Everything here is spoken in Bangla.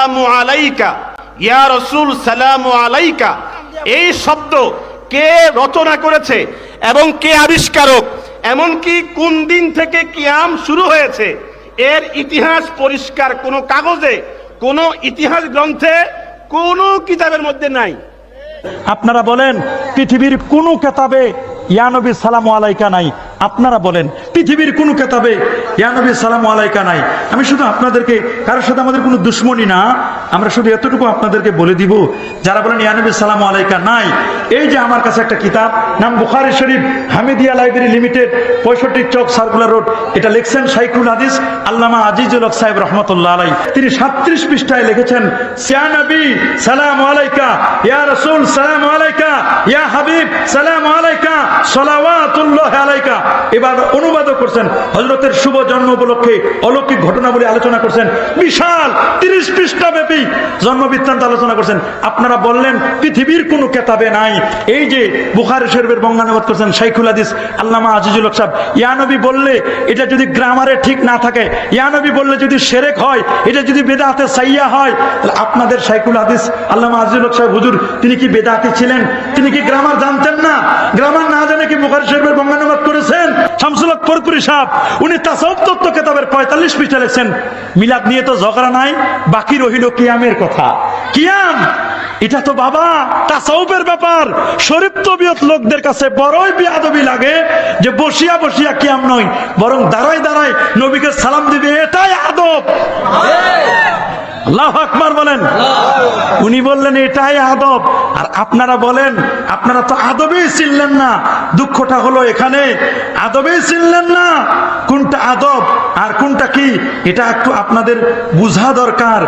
সালামু আলাইকা, ইয়া রাসূল সালামু আলাইকা, এই শব্দ কে রচনা করেছে এবং কে আবিষ্কারক, এমনকি কোন দিন থেকে কিয়াম শুরু হয়েছে এর ইতিহাস পরিষ্কার কোনো কাগজে, কোনো ইতিহাস গ্রন্থে, কোনো কিতাবের মধ্যে নাই। আপনারা বলেন পৃথিবীর কোন কিতাবে ইয়া নবী সালামু আলাইকা নাই। আপনারা বলেন পৃথিবীর কোন কিতাবে ইয়া নবী সালামু আলাইকা নাই। আমি শুধু আপনাদেরকে, কারোর সাথে আমাদের কোনো দুশ্মনী না, আমরা শুধু এতটুকু আপনাদেরকে বলে দিব, যারা বলেন ইয়া নবী সালামু আলাইকা নাই, এই যে আমার কাছে একটা কিতাব, নাম বুখারী শরীফ, হামিদিয়া লাইব্রেরি লিমিটেড, 65 চক সার্কুলার রোড, এটা লিখছেন শাইখুল হাদিস আল্লামা আজিজুল হক সাহেব রহমতুল্লাহ আলাইহি। তিনি 37 পৃষ্ঠায় লিখেছেন, ইয়া নবী সালামু আলাইকা, ইয়া রাসূল সালামু আলাইকা, ইয়া হাবিব সালামু আলাইকা, সালাওয়াতুল্লাহি আলাইকা। এবার অনুবাদও করছেন, হযরতের শুভ জন্ম উপলক্ষে অলৌকিক ঘটনাবলী আলোচনা করছেন, বিশাল 30 পৃষ্ঠা ব্যাপী জন্ম বৃত্তান্ত আলোচনা করছেন। আপনারা বললেন পৃথিবীর কোনো কিতাবে নাই। এই যে বুখারী শরীফের বঙ্গানুবাদ করছেন শাইখুল হাদিস আল্লামা আজিজুল হক সাহেব, ইয়া নবী বললে এটা যদি গ্রামারে ঠিক না থাকে, ইয়া নবী বললে যদি শিরক হয়, এটা যদি বেদাতে সাইয়্যা হয়, তাহলে আপনাদের শাইখুল হাদিস আল্লামা আজিজুল হক সাহেব হুজুর, তিনি কি বেদাতি ছিলেন? তিনি কি গ্রামার জানতেন না? গ্রামার না জানে কি বুখারী শরীফের বঙ্গানুবাদ করেছেন? শামসুল হক ফরকুরি সাহেব, উনি তাসাউফ তত্ত্ব কিতাবের 45 পৃষ্ঠা লিখছেন, মিলাদ নিয়ে তো ঝগড়া নাই, বাকি রহিল কিয়ামের কথা। কিয়াম এটা তো বাবা তাসাউফের ব্যাপার। শরীফ তবিয়ত লোকদের কাছে বড়ই বেয়াদবি লাগে যে বসিয়া বসিয়া কিয়াম নয়, বরং দাঁড়ায় দাঁড়ায় নবীকে সালাম দিবে, এটাই আদব। আল্লাহু আকবার বলেন। উনি বললেন এটাই আদব, আর আপনারা বলেন আপনারা তো আদবেই চিনলেন না। দুঃখটা হলো এখানে, আদবেই চিনলেন না কোনটা আদব আর কোনটা কি, এটা একটু আপনাদের বোঝা দরকার।